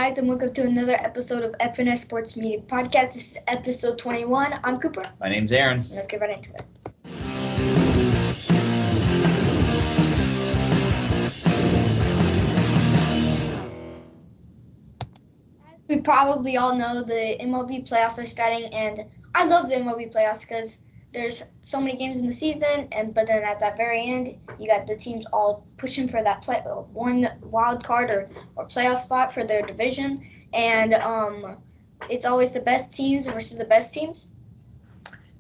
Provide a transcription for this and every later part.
guys, and welcome to another episode of FNS Sports Media Podcast. This is episode 21. I'm Cooper. My name's Aaron. And let's get right into it. As we probably all know, the MLB playoffs are starting, and I love the MLB playoffs because there's so many games in the season, but then at that very end, you got the teams all pushing for that one wild card or playoff spot for their division, and it's always the best teams versus the best teams.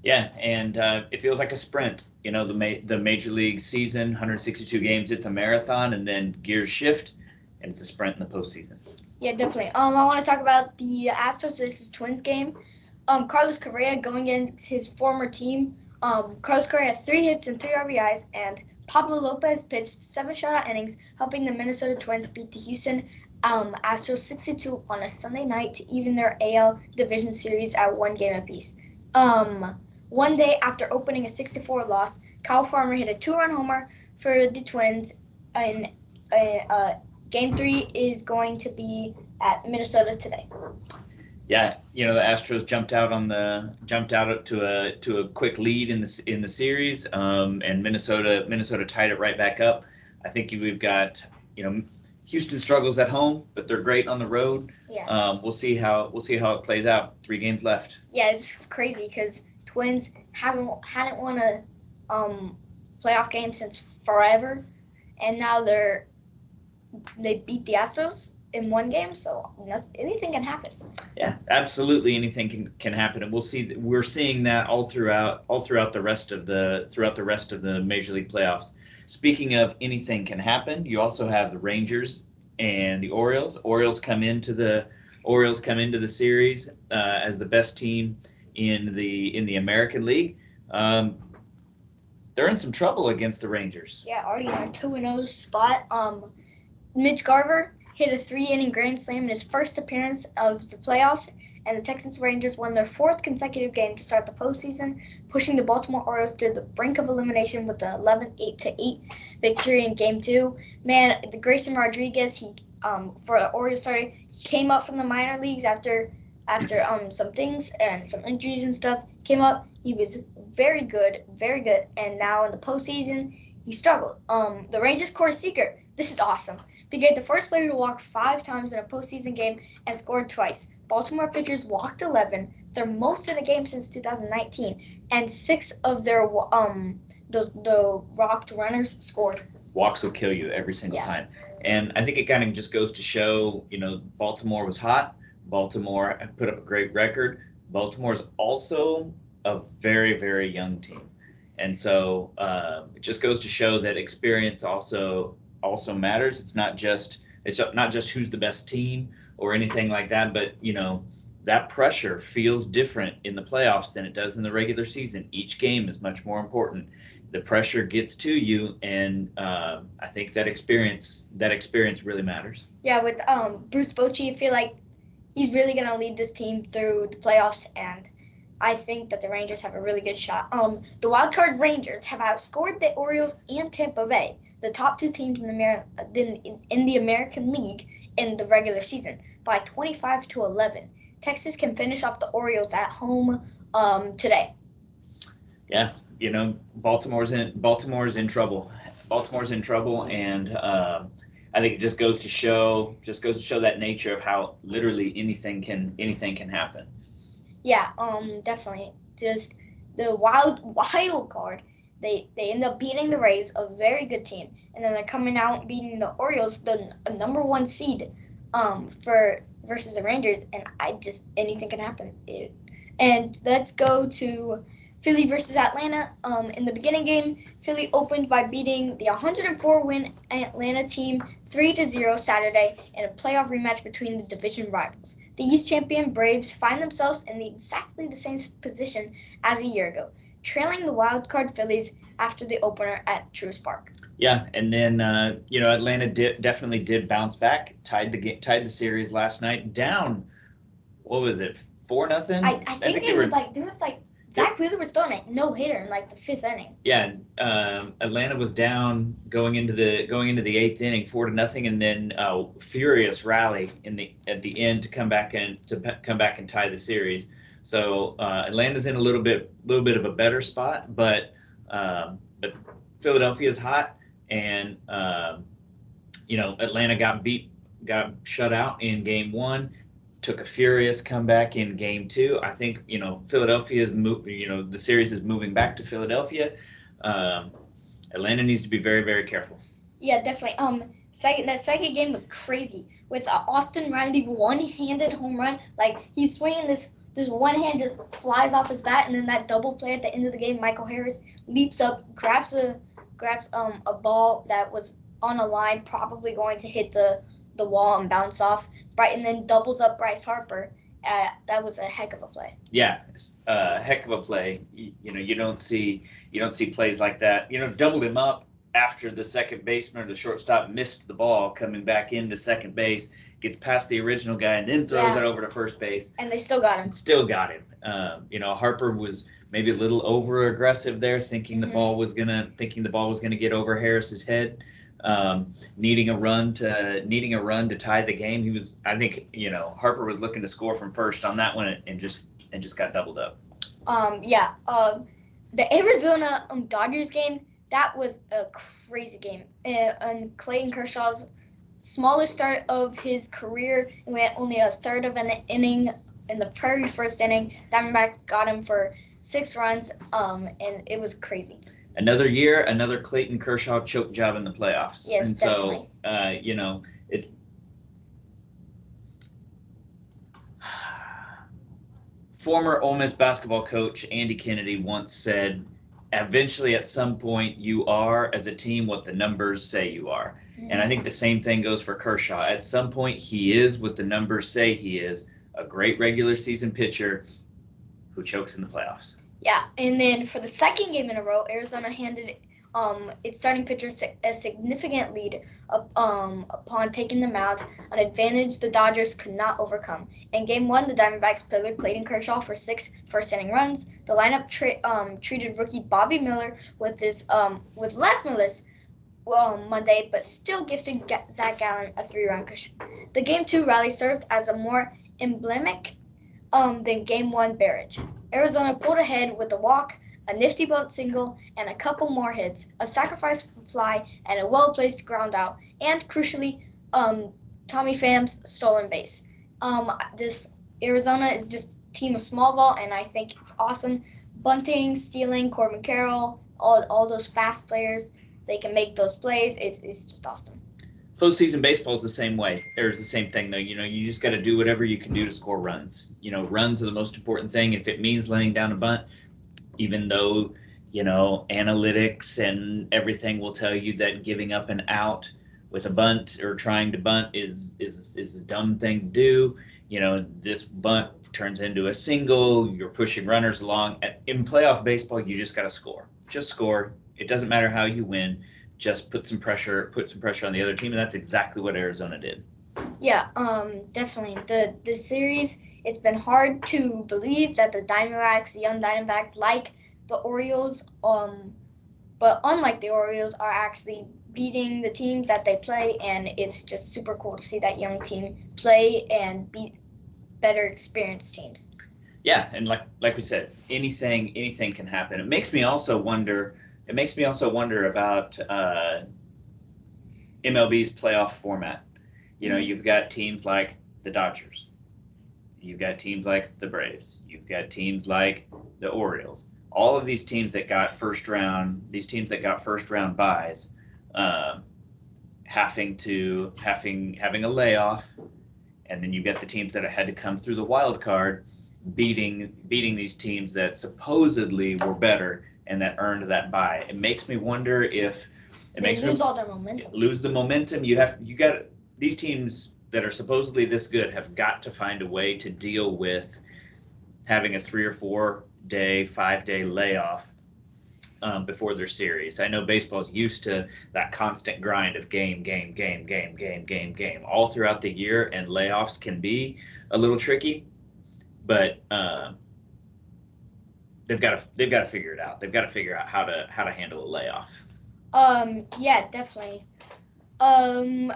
Yeah, and it feels like a sprint. You know, the Major League season, 162 games, it's a marathon, and then gears shift, and it's a sprint in the postseason. Yeah, definitely. I want to talk about the Astros versus Twins game. Carlos Correa going against his former team. Carlos Correa had 3 hits and 3 RBIs, and Pablo Lopez pitched 7 shutout innings, helping the Minnesota Twins beat the Houston Astros 6-2 on a Sunday night to even their AL Division Series at 1 game apiece. One day after opening a 6-4 loss, Kyle Farmer hit a 2-run homer for the Twins, and Game 3 is going to be at Minnesota today. Yeah, you know, the Astros jumped out to a quick lead in the series, and Minnesota tied it right back up. I think we've got, Houston struggles at home, but they're great on the road. Yeah. We'll see how it plays out. 3 games left. Yeah, it's crazy because Twins hadn't won a playoff game since forever, and now they beat the Astros in 1 game, so anything can happen. Yeah, absolutely, anything can happen, and we're seeing that all throughout the rest of the Major League playoffs. Speaking of anything can happen, you also have the Rangers and the Orioles. Orioles come into the series as the best team in the American League. They're in some trouble against the Rangers. Yeah, already in a 2-0 spot. Mitch Garver hit a 3-inning grand slam in his first appearance of the playoffs, and the Texas Rangers won their 4th consecutive game to start the postseason, pushing the Baltimore Orioles to the brink of elimination with the 11-8 victory in Game 2. Man, the Grayson Rodriguez, for the Orioles starter, he came up from the minor leagues after some things and some injuries and stuff. Came up, he was very good, and now in the postseason, he struggled. The Rangers' Corey Seager, this is awesome. Became the first player to walk 5 times in a postseason game and scored twice. Baltimore pitchers walked 11, their most in a game since 2019, and 6 of their the walked runners scored. Walks will kill you every single time, and I think it kind of just goes to show, Baltimore was hot. Baltimore put up a great record. Baltimore's also a very, very young team, and so it just goes to show that experience also matters. It's not just who's the best team or anything like that, but that pressure feels different in the playoffs than it does in the regular season. Each game is much more important. The pressure gets to you, and I think that experience really matters. Yeah, with Bruce Bochy, I feel like he's really going to lead this team through the playoffs, and I think that the Rangers have a really good shot. The wildcard Rangers have outscored the Orioles and Tampa Bay, the top 2 teams in the American League in the regular season, by 25-11. Texas can finish off the Orioles at home today. Yeah, Baltimore's in trouble. Baltimore's in trouble, and I think it just goes to show that nature of how literally anything can happen. Yeah, definitely. Just the wild card. They end up beating the Rays, a very good team, and then they're coming out and beating the Orioles, the number 1 seed, versus the Rangers, and anything can happen. And let's go to Philly versus Atlanta. In the beginning game, Philly opened by beating the 104-win Atlanta team 3-0 Saturday in a playoff rematch between the division rivals. The East champion Braves find themselves in exactly the same position as a year ago, trailing the wild card Phillies after the opener at Truist Park. Yeah, and then Atlanta definitely did bounce back, tied the series last night, down. What was it? 4-0. I think it was like Zach Wheeler was throwing a no-hitter in like the 5th inning. Yeah, Atlanta was down going into the 8th inning, 4-0, and then furious rally at the end to come back and tie the series. So Atlanta's in a little bit of a better spot, but Philadelphia's hot, and Atlanta got shut out in Game 1. Took a furious comeback in Game 2. I think Philadelphia the series is moving back to Philadelphia. Atlanta needs to be very, very careful. Yeah, definitely. That second game was crazy with Austin Riley one-handed home run. Like he's swinging this one hand just flies off his bat, and then that double play at the end of the game. Michael Harris leaps up, grabs a ball that was on a line, probably going to hit the wall and bounce off. Right, and then doubles up Bryce Harper. That was a heck of a play. Yeah, heck of a play. You don't see plays like that. Doubled him up after the second baseman or the shortstop missed the ball coming back into second base, gets past the original guy, and then throws it over to first base. And they still got him. Harper was maybe a little over aggressive there, thinking the ball was gonna get over Harris's head. Needing a run to tie the game. Harper was looking to score from first on that one and just got doubled up. The Arizona Dodgers game, that was a crazy game. And Clayton Kershaw's smallest start of his career, and went only a third of an inning in the very first inning. Diamondbacks got him for 6 runs, and it was crazy. Another year, another Clayton Kershaw choke job in the playoffs. Yes, and definitely. So, it's former Ole Miss basketball coach Andy Kennedy once said, eventually at some point you are as a team what the numbers say you are. Mm-hmm. And I think the same thing goes for Kershaw. At some point he is what the numbers say he is, a great regular season pitcher who chokes in the playoffs. Yeah, and then for the second game in a row, Arizona handed its starting pitcher a significant lead upon taking them out, an advantage the Dodgers could not overcome. In Game 1, the Diamondbacks pivoted Clayton Kershaw for 6 first-inning runs. The lineup treated rookie Bobby Miller with less malice Monday, but still gifted Zach Gallen a 3-run cushion. The Game 2 rally served as a more emblematic than Game 1 barrage. Arizona pulled ahead with a walk, a nifty bunt single, and a couple more hits, a sacrifice fly, and a well-placed ground out, and crucially, Tommy Pham's stolen base. This Arizona is just a team of small ball, and I think it's awesome. Bunting, stealing, Corbin Carroll, all those fast players, they can make those plays. It's just awesome. Postseason baseball is the same way. There's the same thing, though. You just got to do whatever you can do to score runs. Runs are the most important thing. If it means laying down a bunt, even though, analytics and everything will tell you that giving up an out with a bunt or trying to bunt is a dumb thing to do. This bunt turns into a single. You're pushing runners along. In playoff baseball, you just got to score. Just score. It doesn't matter how you win. Just put some pressure on the other team, and that's exactly what Arizona did. Yeah, definitely. The series, it's been hard to believe that the Diamondbacks, the young Diamondbacks, like the Orioles, but unlike the Orioles, are actually beating the teams that they play, and it's just super cool to see that young team play and beat better experienced teams. Yeah, and like we said, anything can happen. It makes me also wonder about MLB's playoff format. You've got teams like the Dodgers. You've got teams like the Braves. You've got teams like the Orioles. All of these teams that got first round buys, having a layoff, and then you get the teams that had to come through the wild card, beating these teams that supposedly were better and that earned that bye. It makes me wonder if they lose all their momentum. Lose the momentum. You got these teams that are supposedly this good have got to find a way to deal with having a 3 or 4 day, 5-day layoff before their series. I know baseball's used to that constant grind of game all throughout the year, and layoffs can be a little tricky, but they've got to figure it out. They've got to figure out how to handle a layoff. Yeah, definitely. Um,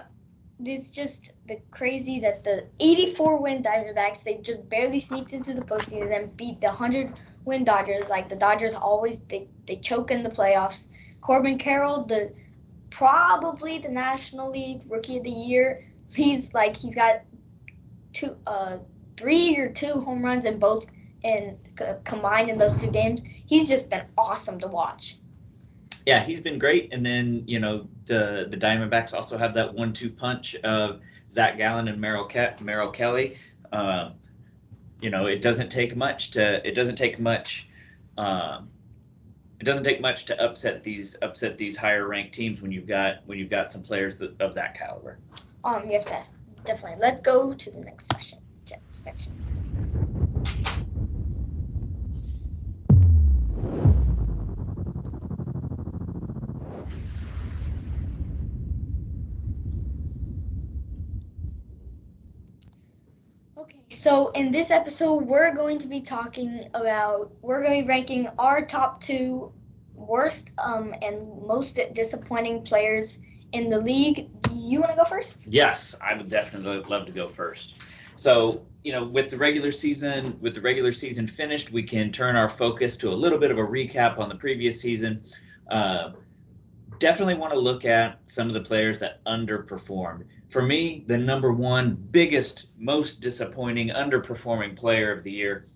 it's just the crazy that the 84-win Diamondbacks, they just barely sneaked into the postseason and beat the 100-win Dodgers. Like, the Dodgers always, they choke in the playoffs. Corbin Carroll, probably the National League Rookie of the Year. He's got 3 or 2 home runs in both, combined in those 2 games. He's just been awesome to watch. Yeah, he's been great. And then, the Diamondbacks also have that 1-2 punch of Zach Gallen and Merrill Kelly. It doesn't take much to upset these higher ranked teams when you've got some players of that caliber. You have to definitely. Let's go to the next section. Okay, so in this episode, we're going to be ranking our top 2 worst and most disappointing players in the league. Do you want to go first? Yes, I would definitely love to go first. So, with the regular season finished, we can turn our focus to a little bit of a recap on the previous season. Definitely want to look at some of the players that underperformed. For me, the number one biggest, most disappointing, underperforming player of the year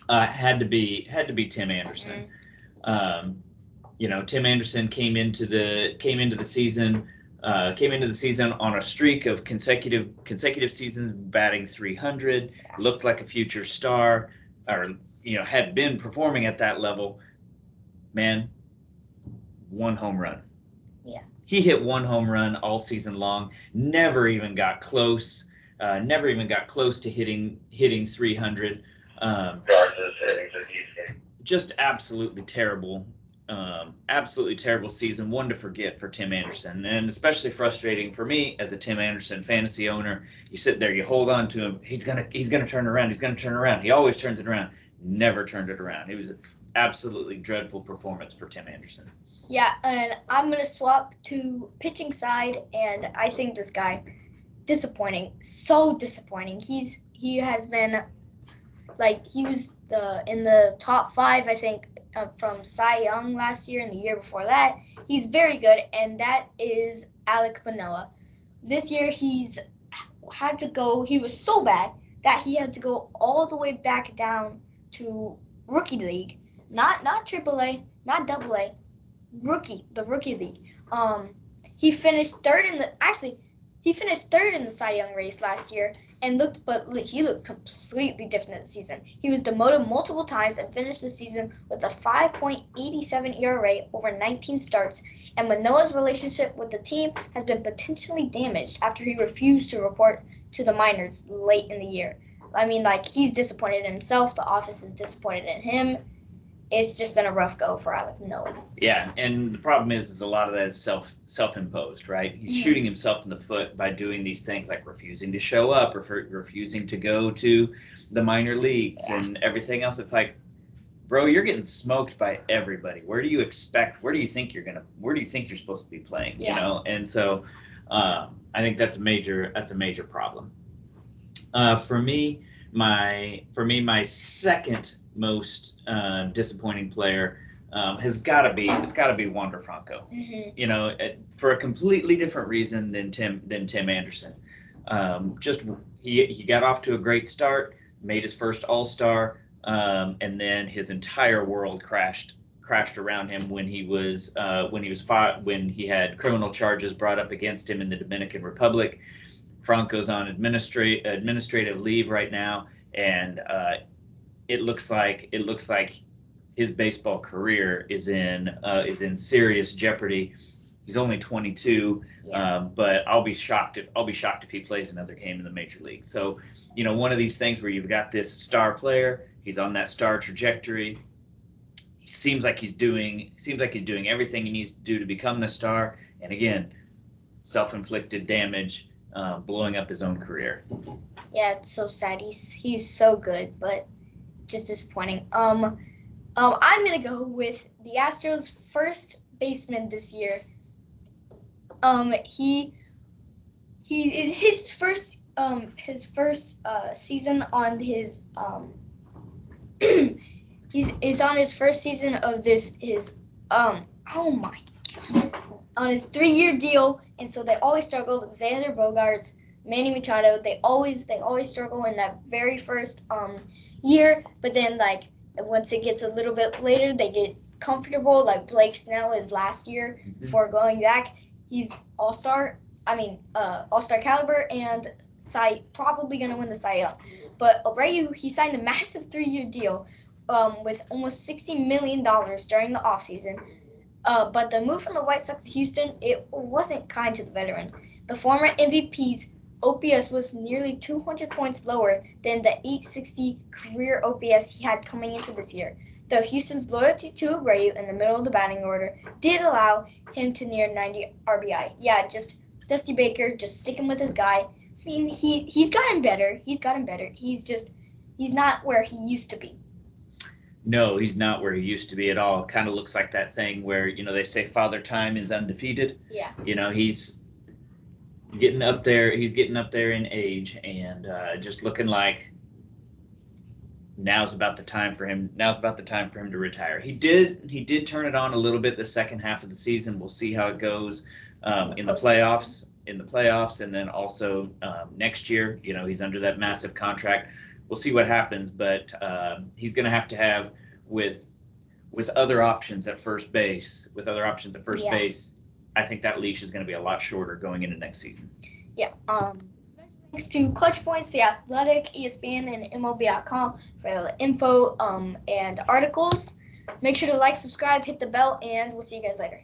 had to be Tim Anderson. Tim Anderson came into the season on a streak of consecutive seasons batting 300, looked like a future star, or had been performing at that level. Man, 1 home run. Yeah. He hit 1 home run all season long. Never even got close. To hitting 300. Just absolutely terrible season. One to forget for Tim Anderson, and especially frustrating for me as a Tim Anderson fantasy owner. You sit there, you hold on to him. He's gonna turn around. He always turns it around. Never turned it around. It was an absolutely dreadful performance for Tim Anderson. Yeah, and I'm going to swap to pitching side, and I think this guy, disappointing. So disappointing. He has been, he was in the top 5, I think, from Cy Young last year and the year before that. He's very good, and that is Alek Manoah. This year he was so bad that he had to go all the way back down to Rookie League. Not AAA, not AA. The rookie league. He finished third in the Cy Young race last year and he looked completely different this season. He was demoted multiple times and finished the season with a 5.87 ERA over 19 starts. And Manoah's relationship with the team has been potentially damaged after he refused to report to the minors late in the year. I mean, he's disappointed in himself. The office is disappointed in him. It's just been a rough go for Alek Manoah. Yeah, and the problem is a lot of that is self-imposed, right? He's shooting himself in the foot by doing these things like refusing to show up, or refusing to go to the minor leagues and everything else. It's like, bro, you're getting smoked by everybody. Where do you think you're supposed to be playing? Yeah. And so I think that's a major problem. For me, my second most disappointing player has got to be Wander Franco. For a completely different reason than Tim Anderson. He got off to a great start, made his first All-Star, and then his entire world crashed around him when he had criminal charges brought up against him in the Dominican Republic. Franco's on administrative leave right now, and it looks like his baseball career is in serious jeopardy. He's only 22, but I'll be shocked if he plays another game in the major league. So, one of these things where you've got this star player, he's on that star trajectory. He seems like he's doing everything he needs to do to become the star, and again, self-inflicted damage, blowing up his own career. Yeah, it's so sad. He's so good, but just disappointing. I'm gonna go with the Astros' first baseman this year. He is his first season on his he's on his first season of his oh my god, on his 3-year deal, and so they always struggle. Xander Bogaerts, Manny Machado, they always struggle in that very first year, but then like once it gets a little bit later, they get comfortable. Like Blake Snell is last year before going back. He's all-star. All-star caliber and probably gonna win the Cy Young. But Abreu, he signed a massive 3-year deal with almost $60 million during the offseason. But the move from the White Sox to Houston, it wasn't kind to the veteran. The former MVP's OPS was nearly 200 points lower than the 860 career OPS he had coming into this year. Though Houston's loyalty to Abreu in the middle of the batting order did allow him to near 90 RBI. Yeah, just Dusty Baker just sticking with his guy. I mean, he's gotten better. He's not where he used to be. No, he's not where he used to be at all. Kind of looks like that thing where, they say Father Time is undefeated. Yeah. He's getting up there. He's getting up there in age, and just looking like now's about the time for him to retire. He did turn it on a little bit the second half of the season. We'll see how it goes in the playoffs, and then also next year. He's under that massive contract. We'll see what happens, but he's going to have with other options at first base. Base, I think that leash is going to be a lot shorter going into next season. Yeah. Thanks to Clutch Points, The Athletic, ESPN, and MLB.com for the info and articles. Make sure to like, subscribe, hit the bell, and we'll see you guys later.